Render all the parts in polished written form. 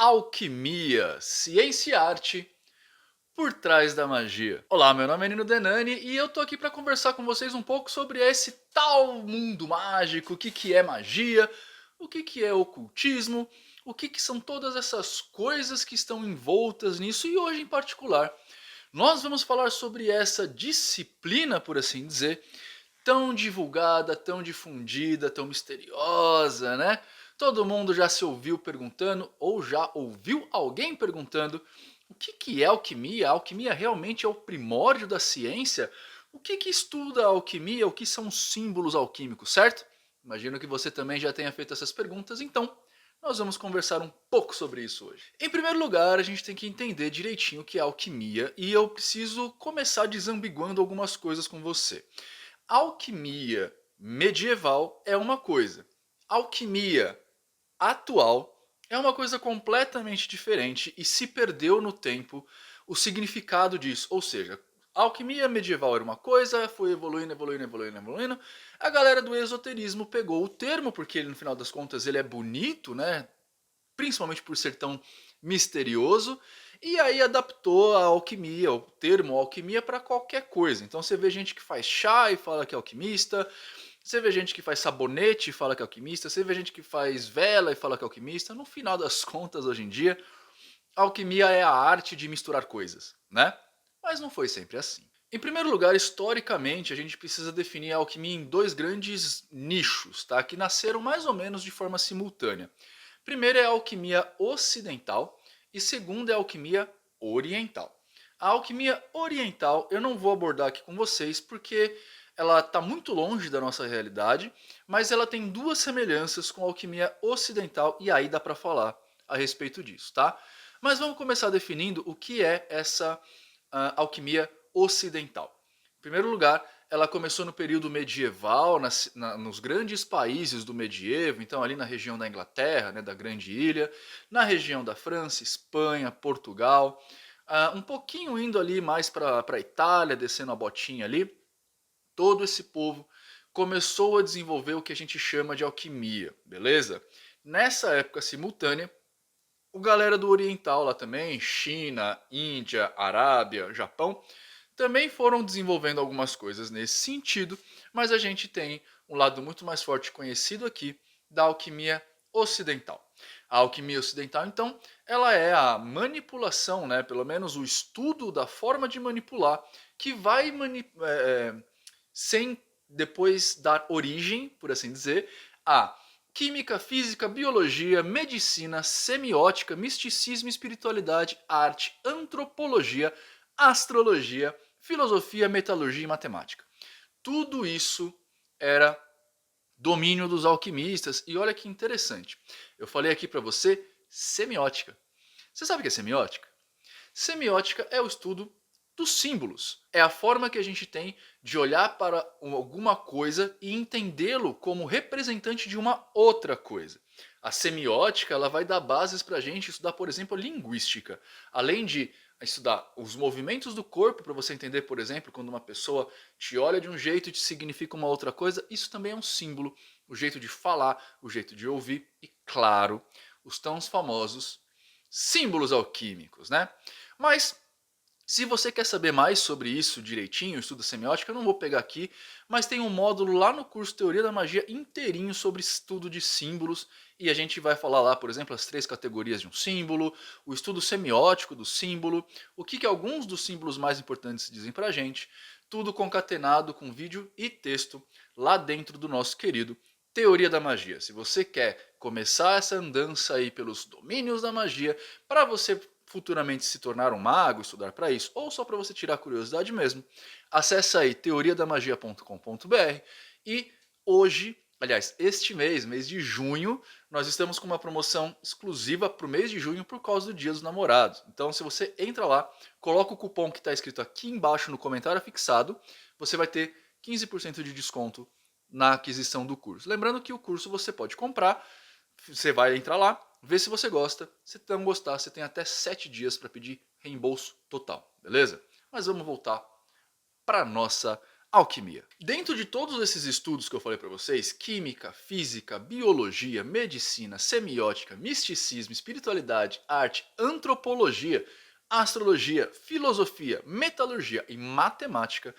Alquimia, ciência e arte por trás da magia. Olá, meu nome é Nino Denani e eu tô aqui para conversar com vocês um pouco sobre esse tal mundo mágico, o que que é magia, o que que é ocultismo, o que que são todas essas coisas que estão envoltas nisso e hoje em particular nós vamos falar sobre essa disciplina, por assim dizer, tão divulgada, tão difundida, tão misteriosa, né? Todo mundo já se ouviu perguntando ou já ouviu alguém perguntando o que que é alquimia? A alquimia realmente é o primórdio da ciência? O que que estuda a alquimia? O que são símbolos alquímicos, certo? Imagino que você também já tenha feito essas perguntas, então nós vamos conversar um pouco sobre isso hoje. Em primeiro lugar, a gente tem que entender direitinho o que é alquimia e eu preciso começar desambiguando algumas coisas com você. Alquimia medieval é uma coisa. Alquimia atual é uma coisa completamente diferente e se perdeu no tempo o significado disso. Ou seja, a alquimia medieval era uma coisa, foi evoluindo, evoluindo, evoluindo, evoluindo. A galera do esoterismo pegou o termo, porque ele, no final das contas ele é bonito, né? Principalmente por ser tão misterioso, e aí adaptou a alquimia, o termo alquimia para qualquer coisa. Então você vê gente que faz chá e fala que é alquimista, você vê gente que faz sabonete e fala que é alquimista, você vê gente que faz vela e fala que é alquimista. No final das contas, hoje em dia, alquimia é a arte de misturar coisas, né? Mas não foi sempre assim. Em primeiro lugar, historicamente, a gente precisa definir a alquimia em dois grandes nichos, tá? Que nasceram mais ou menos de forma simultânea. Primeiro é a alquimia ocidental e segundo é a alquimia oriental. A alquimia oriental eu não vou abordar aqui com vocês porque ela está muito longe da nossa realidade, mas ela tem duas semelhanças com a alquimia ocidental e aí dá para falar a respeito disso, tá? Mas vamos começar definindo o que é essa alquimia ocidental. Em primeiro lugar, ela começou no período medieval, nos grandes países do medievo, então ali na região da Inglaterra, né, da Grande Ilha, na região da França, Espanha, Portugal, um pouquinho indo ali mais para a Itália, descendo a botinha ali, todo esse povo começou a desenvolver o que a gente chama de alquimia, beleza? Nessa época simultânea, o galera do Oriental lá também, China, Índia, Arábia, Japão, também foram desenvolvendo algumas coisas nesse sentido, mas a gente tem um lado muito mais forte conhecido aqui da alquimia ocidental. A alquimia ocidental, então, ela é a manipulação, né, pelo menos o estudo da forma de manipular, que vai sem depois dar origem, por assim dizer, a química, física, biologia, medicina, semiótica, misticismo, espiritualidade, arte, antropologia, astrologia, filosofia, metalurgia e matemática. Tudo isso era domínio dos alquimistas. E olha que interessante. Eu falei aqui para você semiótica. Você sabe o que é semiótica? Semiótica é o estudo dos símbolos. É a forma que a gente tem de olhar para alguma coisa e entendê-lo como representante de uma outra coisa. A semiótica ela vai dar bases para a gente estudar, por exemplo, linguística. Além de estudar os movimentos do corpo, para você entender, por exemplo, quando uma pessoa te olha de um jeito e te significa uma outra coisa, isso também é um símbolo. O jeito de falar, o jeito de ouvir e, claro, os tão famosos símbolos alquímicos, né? Mas se você quer saber mais sobre isso direitinho, estudo semiótica, eu não vou pegar aqui, mas tem um módulo lá no curso Teoria da Magia inteirinho sobre estudo de símbolos e a gente vai falar lá, por exemplo, as três categorias de um símbolo, o estudo semiótico do símbolo, o que alguns dos símbolos mais importantes dizem pra gente, tudo concatenado com vídeo e texto lá dentro do nosso querido Teoria da Magia. Se você quer começar essa andança aí pelos domínios da magia, para você futuramente se tornar um mago, estudar para isso, ou só para você tirar curiosidade mesmo, acessa aí teoriadamagia.com.br e hoje, aliás, este mês, mês de junho, nós estamos com uma promoção exclusiva para o mês de junho por causa do Dia dos Namorados. Então, se você entra lá, coloca o cupom que está escrito aqui embaixo no comentário fixado, você vai ter 15% de desconto na aquisição do curso. Lembrando que o curso você pode comprar, você vai entrar lá, ver se você gosta. Se não gostar, você tem até 7 dias para pedir reembolso total, beleza? Mas vamos voltar para nossa Alquimia. Dentro de todos esses estudos que eu falei para vocês, química, física, biologia, medicina, semiótica, misticismo, espiritualidade, arte, antropologia, astrologia, filosofia, metalurgia e matemática,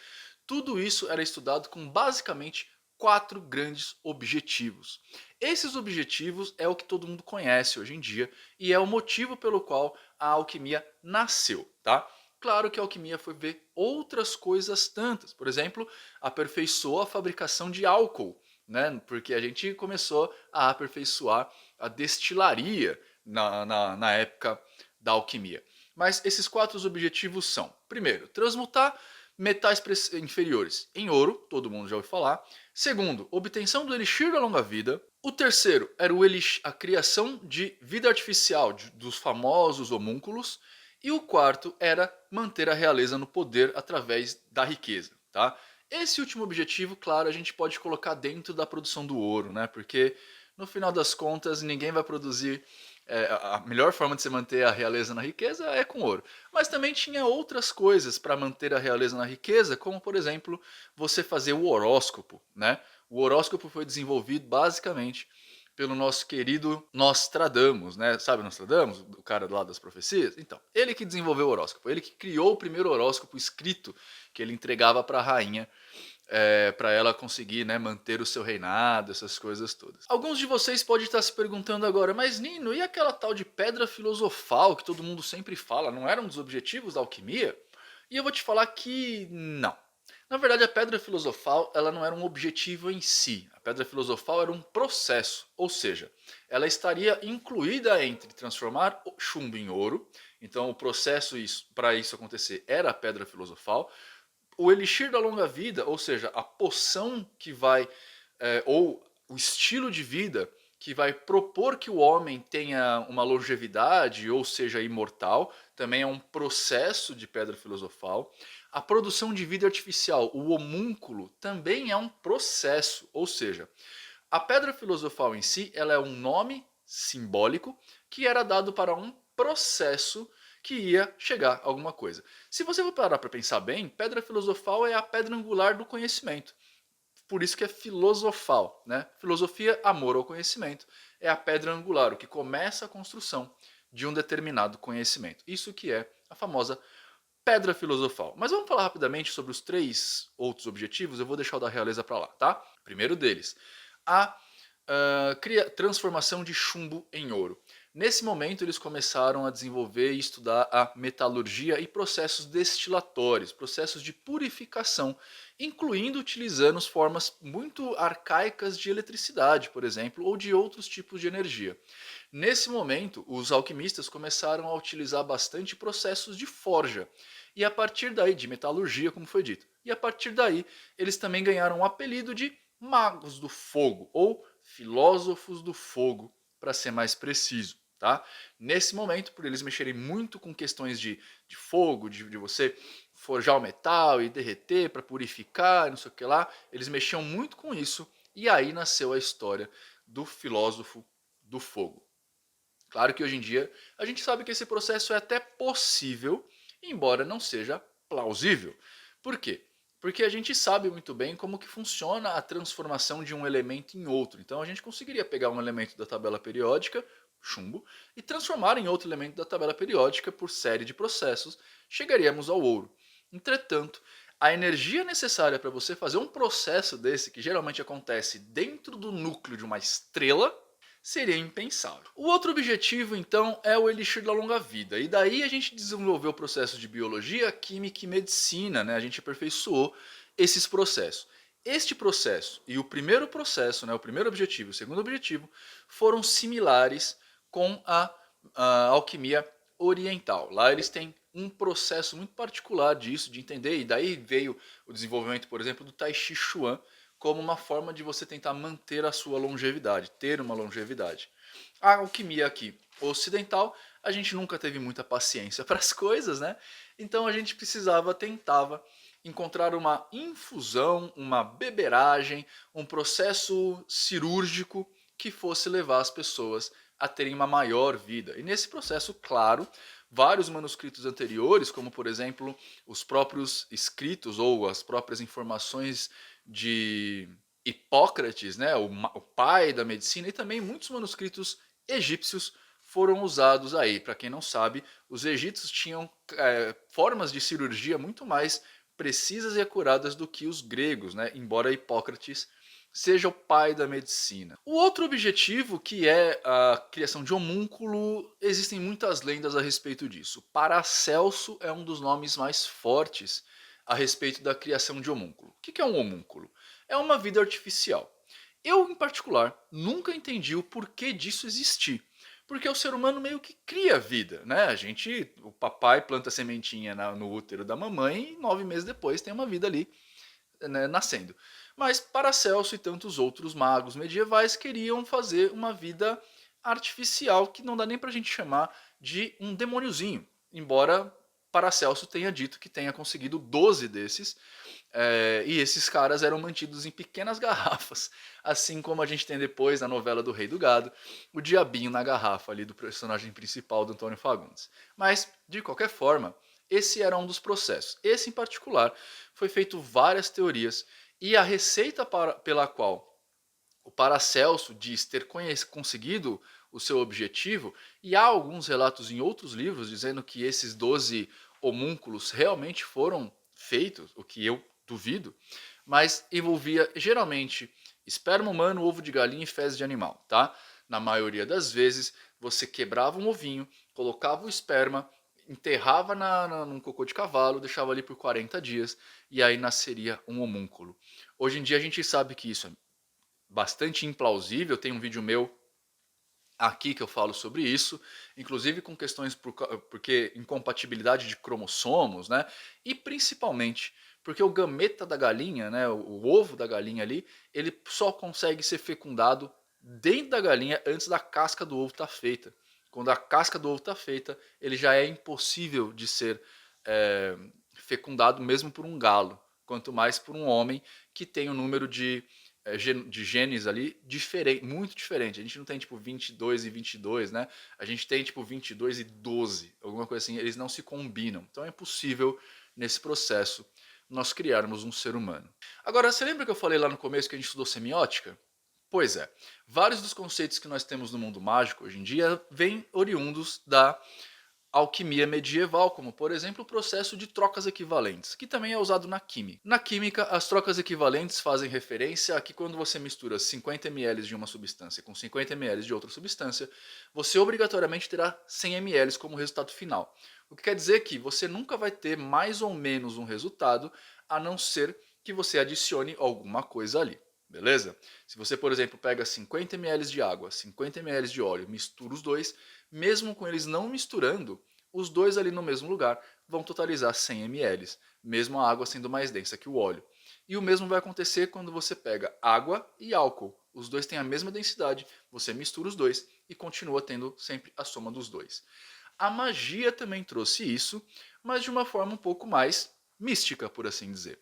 tudo isso era estudado com basicamente 4 grandes objetivos. Esses objetivos é o que todo mundo conhece hoje em dia e é o motivo pelo qual a alquimia nasceu, tá? Claro que a alquimia foi ver outras coisas tantas. Por exemplo, aperfeiçoou a fabricação de álcool, né? Porque a gente começou a aperfeiçoar a destilaria na época da alquimia. Mas esses 4 objetivos são: primeiro, transmutar metais inferiores em ouro, todo mundo já ouviu falar. Segundo, obtenção do elixir da longa vida. O terceiro era a criação de vida artificial dos famosos homúnculos. E o quarto era manter a realeza no poder através da riqueza, tá? Esse último objetivo, claro, a gente pode colocar dentro da produção do ouro, né? Porque no final das contas ninguém vai produzir. A melhor forma de se manter a realeza na riqueza é com ouro. Mas também tinha outras coisas para manter a realeza na riqueza, como por exemplo você fazer o horóscopo, né? O horóscopo foi desenvolvido basicamente pelo nosso querido Nostradamus, né? Sabe Nostradamus, o cara lá das profecias? Então, ele que desenvolveu o horóscopo, ele que criou o primeiro horóscopo escrito que ele entregava para a rainha, para ela conseguir, né, manter o seu reinado, essas coisas todas. Alguns de vocês podem estar se perguntando agora, mas Nino, e aquela tal de pedra filosofal que todo mundo sempre fala, não era um dos objetivos da alquimia? E eu vou te falar que não. Na verdade, a pedra filosofal ela não era um objetivo em si. A pedra filosofal era um processo, ou seja, ela estaria incluída entre transformar o chumbo em ouro. Então, o processo para isso acontecer era a pedra filosofal. O elixir da longa vida, ou seja, a poção que vai, ou o estilo de vida que vai propor que o homem tenha uma longevidade ou seja imortal, também é um processo de pedra filosofal. A produção de vida artificial, o homúnculo, também é um processo, ou seja, a pedra filosofal em si ela é um nome simbólico que era dado para um processo que ia chegar a alguma coisa. Se você for parar para pensar bem, pedra filosofal é a pedra angular do conhecimento. Por isso que é filosofal, né? Filosofia, amor ao conhecimento, é a pedra angular, o que começa a construção de um determinado conhecimento. Isso que é a famosa pedra filosofal. Mas vamos falar rapidamente sobre os 3 outros objetivos, eu vou deixar o da realeza para lá, tá? Primeiro deles, a transformação de chumbo em ouro. Nesse momento eles começaram a desenvolver e estudar a metalurgia e processos destilatórios, processos de purificação, incluindo utilizando formas muito arcaicas de eletricidade, por exemplo, ou de outros tipos de energia. Nesse momento, os alquimistas começaram a utilizar bastante processos de forja, e a partir daí, de metalurgia, como foi dito. E a partir daí, eles também ganharam o apelido de magos do fogo, ou filósofos do fogo, para ser mais preciso. Tá? Nesse momento, por eles mexerem muito com questões de fogo, de você forjar o metal e derreter para purificar, não sei o que lá, eles mexiam muito com isso, e aí nasceu a história do filósofo do fogo. Claro que hoje em dia a gente sabe que esse processo é até possível, embora não seja plausível. Por quê? Porque a gente sabe muito bem como que funciona a transformação de um elemento em outro. Então a gente conseguiria pegar um elemento da tabela periódica, chumbo, e transformar em outro elemento da tabela periódica por série de processos, chegaríamos ao ouro. Entretanto, a energia necessária para você fazer um processo desse, que geralmente acontece dentro do núcleo de uma estrela, seria impensável. O outro objetivo, então, é o elixir da longa vida. E daí a gente desenvolveu o processo de biologia, química e medicina, né? A gente aperfeiçoou esses processos. Este processo e o primeiro processo, né, o primeiro objetivo e o segundo objetivo, foram similares com a alquimia oriental. Lá eles têm um processo muito particular disso, de entender, e daí veio o desenvolvimento, por exemplo, do Tai Chi Chuan, como uma forma de você tentar manter a sua longevidade, ter uma longevidade. A alquimia aqui ocidental, a gente nunca teve muita paciência para as coisas, né? Então a gente tentava encontrar uma infusão, uma beberagem, um processo cirúrgico que fosse levar as pessoas a terem uma maior vida. E nesse processo, claro, vários manuscritos anteriores, como por exemplo os próprios escritos ou as próprias informações de Hipócrates, né, o pai da medicina, e também muitos manuscritos egípcios foram usados aí. Para quem não sabe, os egípcios tinham formas de cirurgia muito mais precisas e acuradas do que os gregos, né? Embora Hipócrates seja o pai da medicina. O outro objetivo, que é a criação de homúnculo, existem muitas lendas a respeito disso. Paracelso é um dos nomes mais fortes a respeito da criação de homúnculo. O que é um homúnculo? É uma vida artificial. Eu, em particular, nunca entendi o porquê disso existir. Porque o ser humano meio que cria vida, né? O papai planta a sementinha no útero da mamãe e 9 meses depois tem uma vida ali, né, nascendo. Mas Paracelso e tantos outros magos medievais queriam fazer uma vida artificial que não dá nem pra gente chamar de um demôniozinho, embora Paracelso tenha dito que tenha conseguido 12 desses, e esses caras eram mantidos em pequenas garrafas, assim como a gente tem depois na novela do Rei do Gado, o diabinho na garrafa ali do personagem principal do Antônio Fagundes. Mas, de qualquer forma, esse era um dos processos. Esse em particular foi feito várias teorias e a receita pela qual o Paracelso diz ter conseguido o seu objetivo, e há alguns relatos em outros livros dizendo que esses 12 homúnculos realmente foram feitos, o que eu duvido, mas envolvia geralmente esperma humano, ovo de galinha e fezes de animal, tá? Na maioria das vezes, você quebrava um ovinho, colocava o esperma, enterrava num cocô de cavalo, deixava ali por 40 dias e aí nasceria um homúnculo. Hoje em dia a gente sabe que isso é bastante implausível, tem um vídeo meu aqui que eu falo sobre isso, inclusive com questões porque incompatibilidade de cromossomos, né? E principalmente porque o gameta da galinha, né, o ovo da galinha ali, ele só consegue ser fecundado dentro da galinha antes da casca do ovo estar feita. Quando a casca do ovo está feita, ele já é impossível de ser fecundado mesmo por um galo, quanto mais por um homem que tem um número de genes ali diferente, muito diferente. A gente não tem tipo 22 e 22, né? A gente tem tipo 22 e 12, alguma coisa assim. Eles não se combinam. Então é impossível nesse processo nós criarmos um ser humano. Agora, você lembra que eu falei lá no começo que a gente estudou semiótica? Pois é, vários dos conceitos que nós temos no mundo mágico hoje em dia vêm oriundos da alquimia medieval, como por exemplo o processo de trocas equivalentes, que também é usado na química. Na química, as trocas equivalentes fazem referência a que quando você mistura 50 ml de uma substância com 50 ml de outra substância, você obrigatoriamente terá 100 ml como resultado final. O que quer dizer que você nunca vai ter mais ou menos um resultado, a não ser que você adicione alguma coisa ali. Beleza? Se você, por exemplo, pega 50 ml de água, 50 ml de óleo, mistura os dois, mesmo com eles não misturando, os dois ali no mesmo lugar vão totalizar 100 ml, mesmo a água sendo mais densa que o óleo. E o mesmo vai acontecer quando você pega água e álcool. Os dois têm a mesma densidade, você mistura os dois e continua tendo sempre a soma dos dois. A magia também trouxe isso, mas de uma forma um pouco mais mística, por assim dizer.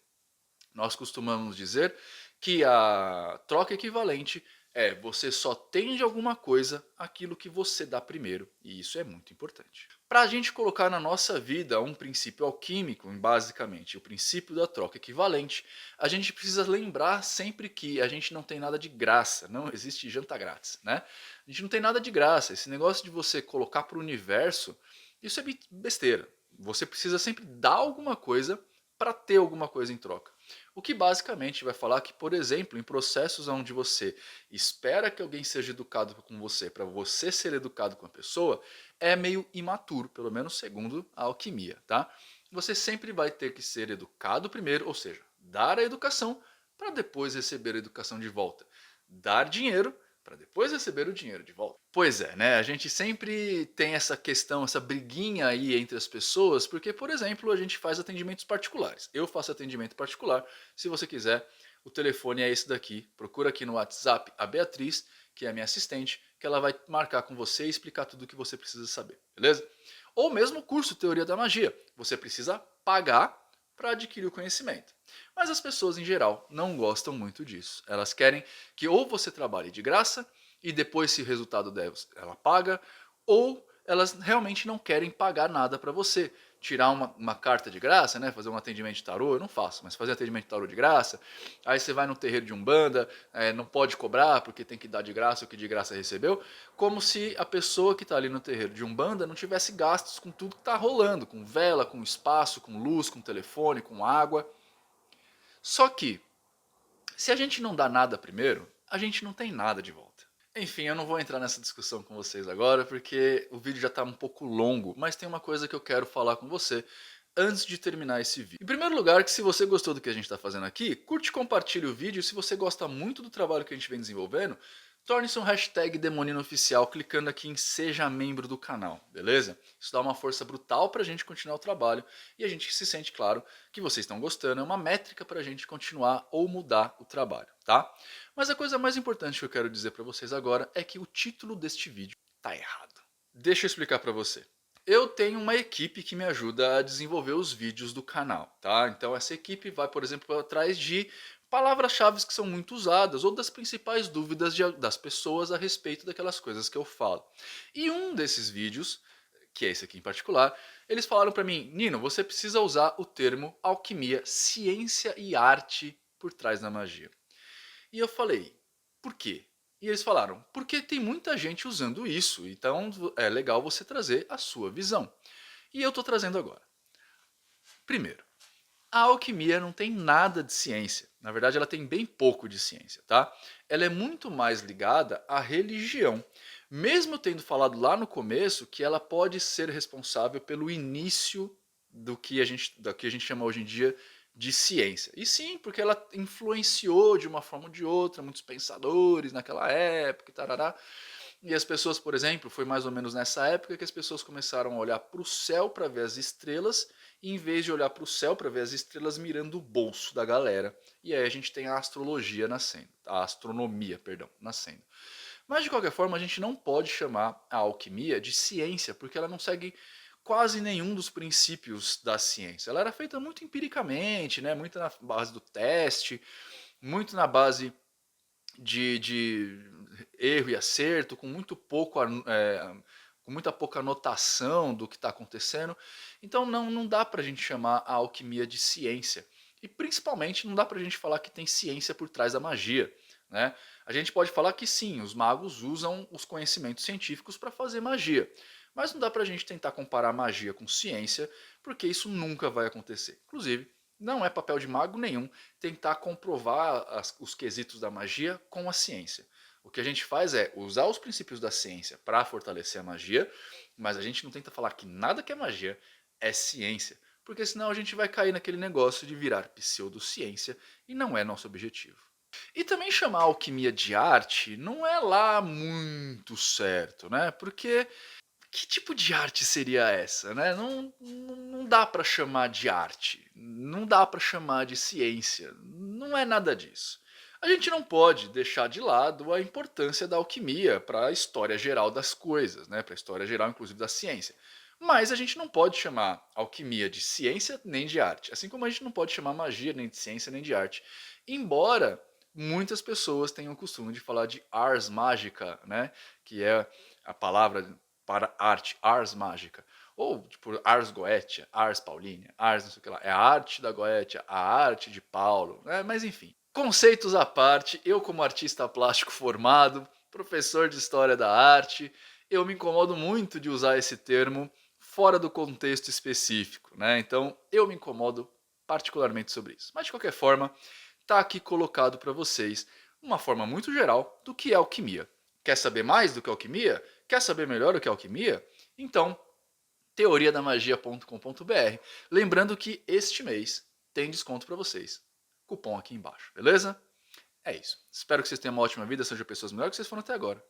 Nós costumamos dizer que a troca equivalente é você só tem de alguma coisa aquilo que você dá primeiro, e isso é muito importante. Para a gente colocar na nossa vida um princípio alquímico, basicamente o princípio da troca equivalente, a gente precisa lembrar sempre que a gente não tem nada de graça, não existe janta grátis, né? A gente não tem nada de graça, esse negócio de você colocar para o universo, isso é besteira. Você precisa sempre dar alguma coisa para ter alguma coisa em troca. O que basicamente vai falar que, por exemplo, em processos onde você espera que alguém seja educado com você para você ser educado com a pessoa, é meio imaturo, pelo menos segundo a alquimia, tá? Você sempre vai ter que ser educado primeiro, ou seja, dar a educação para depois receber a educação de volta. Dar dinheiro para depois receber o dinheiro de volta. Pois é, né? A gente sempre tem essa questão, essa briguinha aí entre as pessoas, porque, por exemplo, a gente faz atendimentos particulares. Eu faço atendimento particular. Se você quiser, o telefone é esse daqui. Procura aqui no WhatsApp a Beatriz, que é a minha assistente, que ela vai marcar com você e explicar tudo o que você precisa saber, beleza? Ou mesmo o curso Teoria da Magia. Você precisa pagar para adquirir o conhecimento. Mas as pessoas em geral não gostam muito disso. Elas querem que ou você trabalhe de graça e depois se o resultado der, ela paga, ou elas realmente não querem pagar nada para você. Tirar uma carta de graça, né? Fazer um atendimento de tarô, eu não faço, mas fazer atendimento de tarô de graça, aí você vai no terreiro de Umbanda, não pode cobrar porque tem que dar de graça o que de graça recebeu, como se a pessoa que está ali no terreiro de Umbanda não tivesse gastos com tudo que está rolando, com vela, com espaço, com luz, com telefone, com água. Só que, se a gente não dá nada primeiro, a gente não tem nada de volta. Enfim, eu não vou entrar nessa discussão com vocês agora, porque o vídeo já está um pouco longo, mas tem uma coisa que eu quero falar com você antes de terminar esse vídeo. Em primeiro lugar, que se você gostou do que a gente está fazendo aqui, curte e compartilhe o vídeo. Se você gosta muito do trabalho que a gente vem desenvolvendo, torne-se um hashtag Demonino Oficial clicando aqui em Seja Membro do canal, beleza? Isso dá uma força brutal pra gente continuar o trabalho e a gente se sente, claro, que vocês estão gostando. É uma métrica pra gente continuar ou mudar o trabalho, tá? Mas a coisa mais importante que eu quero dizer pra vocês agora é que o título deste vídeo tá errado. Deixa eu explicar pra você. Eu tenho uma equipe que me ajuda a desenvolver os vídeos do canal, tá? Então essa equipe vai, por exemplo, atrás de palavras-chave que são muito usadas ou das principais dúvidas das pessoas a respeito daquelas coisas que eu falo. E um desses vídeos, que é esse aqui em particular, eles falaram para mim: Nino, você precisa usar o termo alquimia, ciência e arte por trás da magia. E eu falei: por quê? E eles falaram: porque tem muita gente usando isso, então é legal você trazer a sua visão. E eu estou trazendo agora. Primeiro, a alquimia não tem nada de ciência. Na verdade, ela tem bem pouco de ciência, tá? Ela é muito mais ligada à religião. Mesmo tendo falado lá no começo que ela pode ser responsável pelo início do que a gente chama hoje em dia de ciência. E sim, porque ela influenciou de uma forma ou de outra muitos pensadores naquela época e tarará. E as pessoas, por exemplo, foi mais ou menos nessa época que as pessoas começaram a olhar para o céu para ver as estrelas, e em vez de olhar para o céu para ver as estrelas, mirando o bolso da galera. E aí a gente tem a astrologia nascendo, a astronomia, perdão, nascendo. Mas de qualquer forma, a gente não pode chamar a alquimia de ciência, porque ela não segue quase nenhum dos princípios da ciência. Ela era feita muito empiricamente, né? Muito na base do teste, muito na base de erro e acerto, com muito pouco com muita pouca anotação do que está acontecendo. Então não dá para a gente chamar a alquimia de ciência. E principalmente não dá para a gente falar que tem ciência por trás da magia. Né? A gente pode falar que sim, os magos usam os conhecimentos científicos para fazer magia. Mas não dá para a gente tentar comparar magia com ciência, porque isso nunca vai acontecer. Inclusive, não é papel de mago nenhum tentar comprovar os quesitos da magia com a ciência. O que a gente faz é usar os princípios da ciência para fortalecer a magia, mas a gente não tenta falar que nada que é magia é ciência, porque senão a gente vai cair naquele negócio de virar pseudociência e não é nosso objetivo. E também chamar a alquimia de arte não é lá muito certo, né? Porque que tipo de arte seria essa, né? Não dá para chamar de arte, não dá para chamar de ciência, não é nada disso. A gente não pode deixar de lado a importância da alquimia para a história geral das coisas, né? Para a história geral, inclusive, da ciência. Mas a gente não pode chamar alquimia de ciência nem de arte, assim como a gente não pode chamar magia nem de ciência nem de arte. Embora muitas pessoas tenham o costume de falar de ars magica, né? Que é a palavra para arte, ars mágica. Ou tipo ars goetia, ars paulinia, ars não sei o que lá. É a arte da Goetia, a arte de Paulo, né? Mas enfim. Conceitos à parte, eu como artista plástico formado, professor de história da arte, eu me incomodo muito de usar esse termo fora do contexto específico, né? Então eu me incomodo particularmente sobre isso. Mas de qualquer forma, está aqui colocado para vocês uma forma muito geral do que é alquimia. Quer saber mais do que é alquimia? Quer saber melhor o que é alquimia? Então, teoriadamagia.com.br. Lembrando que este mês tem desconto para vocês. Cupom aqui embaixo, beleza? É isso. Espero que vocês tenham uma ótima vida, sejam pessoas melhores que vocês foram até agora.